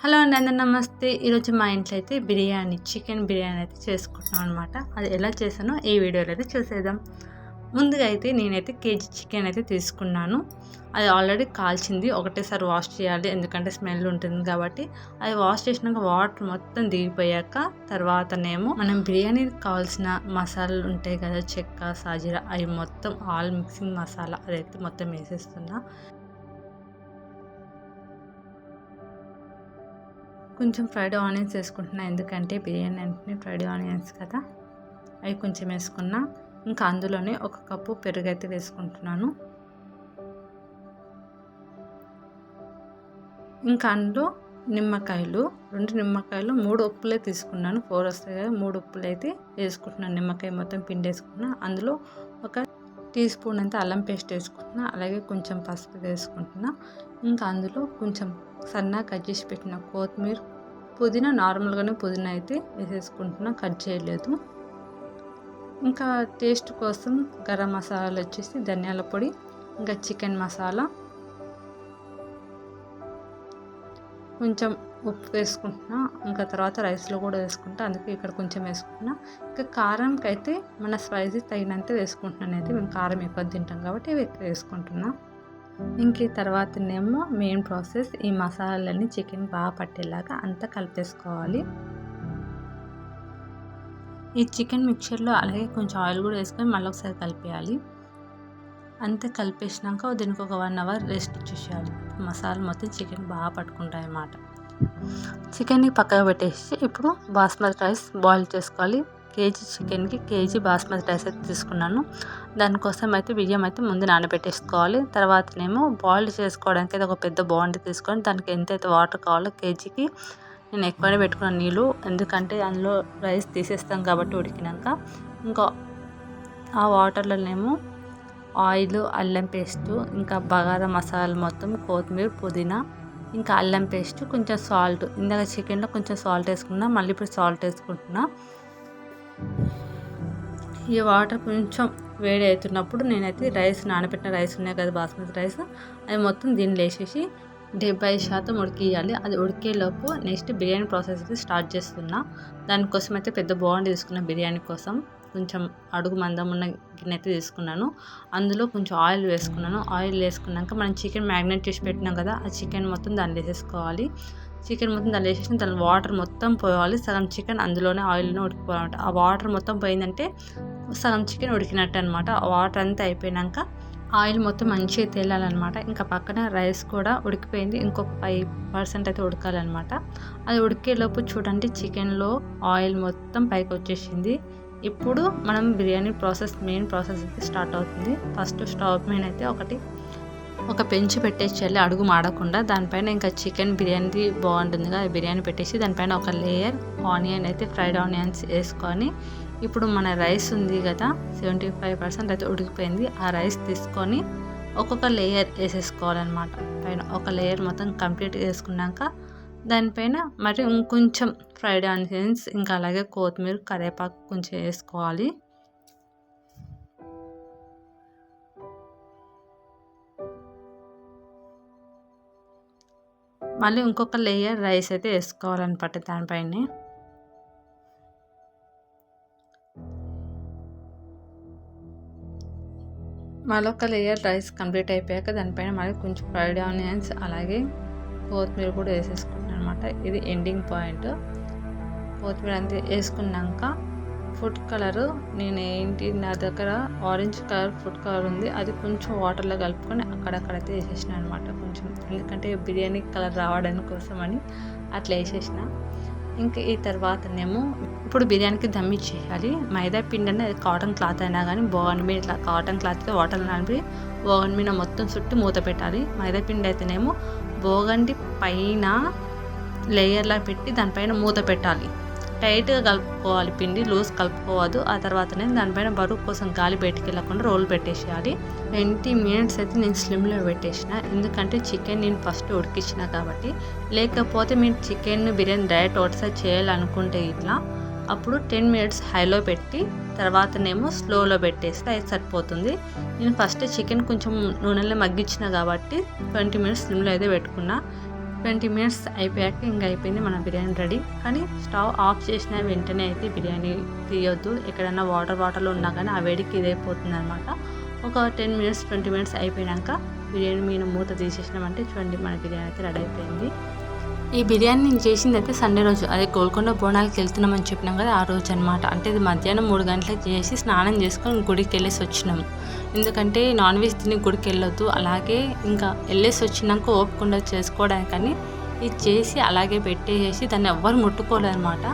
Hello అండి, అందరు నమస్తే. ఈరోజు మా ఇంట్లో అయితే చికెన్ బిర్యానీ అయితే చేసుకుంటున్నాం అనమాట. అది ఎలా చేసానో ఈ వీడియోలో అయితే చూసేద్దాం. ముందుగా అయితే నేనైతే కేజీ చికెన్ అయితే తీసుకున్నాను. అది ఆల్రెడీ కాల్చింది, ఒకటేసారి వాష్ చేయాలి ఎందుకంటే స్మెల్ ఉంటుంది కాబట్టి. అది వాష్ చేసినాక వాటర్ మొత్తం దిగిపోయాక తర్వాతనేమో మనం బిర్యానీకి కావాల్సిన మసాలాలు ఉంటాయి కదా, చెక్క, సాజీరా, అవి మొత్తం ఆల్ మిక్సింగ్ మసాలా అదైతే మొత్తం వేసేస్తున్నా. కొంచెం ఫ్రైడ్ ఆనియన్స్ వేసుకుంటున్నా ఎందుకంటే బిర్యానీ అంటే ఫ్రైడ్ ఆనియన్స్ కదా, అవి కొంచెం వేసుకున్నా. ఇంకా అందులోనే 1 కప్పు పెరుగు అయితే వేసుకుంటున్నాను. ఇంకా అందులో నిమ్మకాయలు 2 నిమ్మకాయలు 3 ఉప్పులే తీసుకున్నాను. 4 వస్తాయి కదా, 3 ఉప్పులు అయితే వేసుకుంటున్నాను. నిమ్మకాయ మొత్తం పిండి వేసుకున్నా. అందులో 1 టీ స్పూన్ అంతా అల్లం పేస్ట్ వేసుకుంటున్నా. అలాగే కొంచెం పసుపు వేసుకుంటున్నా. ఇంకా అందులో కొంచెం సన్నగా కట్ చేసి పెట్టిన కొత్తిమీర, పుదీనా, నార్మల్గానే పుదీనా అయితే వేసేసుకుంటున్నా, కట్ చేయలేదు. ఇంకా టేస్ట్ కోసం గరం మసాలాలు వచ్చేసి ధనియాల పొడి, ఇంకా చికెన్ మసాలా, కొంచెం ఉప్పు వేసుకుంటున్నా. ఇంకా తర్వాత రైస్లో కూడా వేసుకుంటా, అందుకే ఇక్కడ కొంచెం వేసుకుంటున్నా. ఇంకా కారంకి అయితే మన స్పైసీ తగినంత వేసుకుంటున్నాను. అయితే మేము కారం ఎక్కువ తింటాం కాబట్టి ఎక్కువ వేసుకుంటున్నా. ఇంక ఈ తర్వాతనేమో మెయిన్ ప్రాసెస్, ఈ మసాలాలన్నీ చికెన్ బాగా పట్టేలాగా అంతా కలిపేసుకోవాలి. ఈ చికెన్ మిక్చర్లో అలాగే కొంచెం ఆయిల్ కూడా వేసుకొని మళ్ళీ ఒకసారి కలిపేయాలి. అంతా కలిపేసినాక దీనికి ఒక 1 అవర్ రెస్ట్ ఇచ్చేసేయాలి. మసాలా మొత్తం చికెన్ బాగా పట్టుకుంటాయి అన్నమాట. చికెన్ని పక్కన పెట్టేసి ఇప్పుడు బాస్మతి రైస్ బాయిల్ చేసుకోవాలి. కేజీ చికెన్కి కేజీ బాస్మతి రైస్ అయితే తీసుకున్నాను. దానికోసం అయితే బియ్యం అయితే ముందు నానబెట్టేసుకోవాలి. తర్వాతనేమో బాయిల్ చేసుకోవడానికి అయితే ఒక పెద్ద బాండి తీసుకొని దానికి ఎంతైతే వాటర్ కావాలో కేజీకి నేను ఎక్కువనే పెట్టుకున్నాను నీళ్ళు, ఎందుకంటే అందులో రైస్ తీసేస్తాం కాబట్టి ఉడికినాక. ఇంకా ఆ వాటర్లోనేమో ఆయిల్, అల్లం పేస్టు, ఇంకా బగారా మసాలా మొత్తం, కొత్తిమీర, పుదీనా, ఇంకా అల్లం పేస్ట్, కొంచెం సాల్ట్. ఇందాక చికెన్లో కొంచెం సాల్ట్ వేసుకున్నా, మళ్ళీ ఇప్పుడు సాల్ట్ వేసుకుంటున్నా. ఈ వాటర్ కొంచెం వేడి అవుతున్నప్పుడు నేనైతే రైస్, నానబెట్టిన రైస్ ఉన్నాయి కదా బాస్మతి రైస్, అది మొత్తం దీన్ని వేసేసి 70% ఉడికియాలి. అది ఉడికేలోపు నెక్స్ట్ బిర్యానీ ప్రాసెస్ అయితే స్టార్ట్ చేస్తున్నా. దానికోసం అయితే పెద్ద బాండి తీసుకున్నా. బిర్యానీ కోసం కొంచెం అడుగు మందం ఉన్న గిన్నె అయితే తీసుకున్నాను. అందులో కొంచెం ఆయిల్ వేసుకున్నాను. ఆయిల్ వేసుకున్నాక మనం చికెన్ మ్యాగ్నేట్ చేసి పెట్టినాం కదా, ఆ చికెన్ మొత్తం దాన్ని వేసేసుకోవాలి. చికెన్ మొత్తం దాన్ని వేసేసి దాని వాటర్ మొత్తం పోవాలి. సగం చికెన్ అందులోనే ఆయిల్లోనే ఉడికిపోవాలన్నమాట. ఆ వాటర్ మొత్తం పోయిందంటే సగం చికెన్ ఉడికినట్టు అనమాట. ఆ వాటర్ అంతా అయిపోయినాక ఆయిల్ మొత్తం మంచిగా తేలాలన్నమాట. ఇంకా పక్కన రైస్ కూడా ఉడికిపోయింది, ఇంకొక 5% అయితే ఉడకాలన్నమాట. అది ఉడికేలోపు చూడండి చికెన్లో ఆయిల్ మొత్తం పైకి వచ్చేసింది. ఇప్పుడు మనం బిర్యానీ ప్రాసెస్, మెయిన్ ప్రాసెస్ అయితే స్టార్ట్ అవుతుంది. ఫస్ట్ స్టవ్ మీద అయితే ఒక పెంచి పెట్టేసేయాలి అడుగు మాడకుండా. దానిపైన ఇంకా చికెన్ బిర్యానీ బాగుంటుంది కదా, బిర్యానీ పెట్టేసి దానిపైన ఒక లేయర్ ఆనియన్ అయితే ఫ్రైడ్ ఆనియన్స్ వేసుకొని, ఇప్పుడు మన రైస్ ఉంది కదా 75% అయితే ఉడికిపోయింది. ఆ రైస్ తీసుకొని ఒక్కొక్క లేయర్ వేసేసుకోవాలన్నమాట. పైన ఒక లేయర్ మొత్తం కంప్లీట్ వేసుకున్నాక దానిపైన మరి ఇంకొంచెం ఫ్రైడ్ ఆనియన్స్, ఇంకా అలాగే కొత్తిమీర, కరివేపాకు కొంచెం వేసుకోవాలి. మళ్ళీ ఇంకొక లేయర్ రైస్ అయితే వేసుకోవాలన్నమాట దానిపైనే. మళ్ళీ ఒక లేయర్ రైస్ కంప్లీట్ అయిపోయాక దానిపైన మళ్ళీ కొంచెం ఫ్రైడ్ ఆనియన్స్ అలాగే కొత్తిమీర కూడా వేసేసుకుంటాను అనమాట. ఇది ఎండింగ్ పాయింట్. కొత్తిమీర అంతా వేసుకున్నాక ఫుడ్ కలరు, నా దగ్గర ఆరెంజ్ కలర్ ఫుడ్ కలర్ ఉంది, అది కొంచెం వాటర్లో కలుపుకొని అక్కడక్కడైతే వేసేసిన అనమాట కొంచెం, ఎందుకంటే బిర్యానీ కలర్ రావడానికి కోసం అని అట్లా వేసేసిన. ఇంకా ఈ తర్వాతనేమో ఇప్పుడు బిర్యానీకి దమ్ ఇచ్చేయాలి. మైదా పిండి అంటే అది కాటన్ క్లాత్ అయినా కానీ బోగన్ మీద ఇట్లా కాటన్ క్లాత్తో వాటర్ నానిపి బోగన్ మీద మొత్తం చుట్టూ మూత పెట్టాలి. మైదా పిండి అయితేనేమో బోగండి పైన లేయర్లా పెట్టి దానిపైన మూత పెట్టాలి. టైట్గా కలుపుకోవాలి, పిండి లూజ్ కలుపుకోవద్దు. ఆ తర్వాతనే దానిపైన బరువు కోసం గాలి బయటికి వెళ్ళకుండా రోల్ పెట్టేసేయాలి. 20 మినిట్స్ అయితే నేను స్లిమ్లో పెట్టేసిన, ఎందుకంటే చికెన్ నేను ఫస్ట్ ఉడికించిన కాబట్టి. లేకపోతే మీరు చికెన్ బిర్యానీ డైరెక్ట్ ఒకసారి చేయాలనుకుంటే ఇట్లా అప్పుడు 10 మినిట్స్ హైలో పెట్టి తర్వాతనేమో స్లోలో పెట్టేస్తే అది సరిపోతుంది. నేను ఫస్ట్ చికెన్ కొంచెం నూనెలో మగ్గించిన కాబట్టి 20 మినిట్స్ స్లిమ్లో అయితే పెట్టుకున్నా. 20 మినిట్స్ అయిపోయాక ఇంకా అయిపోయింది మన బిర్యానీ రెడీ. కానీ స్టవ్ ఆఫ్ చేసిన వెంటనే అయితే బిర్యానీ తీయొద్దు. ఎక్కడైనా వాటర్లో ఉన్నా కానీ ఆ వేడికి ఇదైపోతుంది అనమాట. ఒక 10 మినిట్స్ 20 మినిట్స్ అయిపోయాక బిర్యానీ మీద మూత తీసేసినామంటే చూడండి మన బిర్యానీ అయితే రెడీ అయిపోయింది. ఈ బిర్యానీ నేను చేసింది అయితే సండే రోజు, అదే గోల్కొండ బోనాలకి వెళ్తున్నామని చెప్పినాం కదా, ఆ రోజు అనమాట. అంటే ఇది మధ్యాహ్నం 3 గంటలకు చేసి స్నానం చేసుకొని గుడికి వెళ్ళేసి వచ్చినాము. ఎందుకంటే నాన్ వెజ్ తిని గుడికి వెళ్ళొద్దు, అలాగే ఇంకా వెళ్ళేసి వచ్చినాక ఓపిక ఉండదు చేసుకోవడానికి. కానీ ఇది చేసి అలాగే పెట్టేసి దాన్ని ఎవ్వరు ముట్టుకోలేదన్నమాట.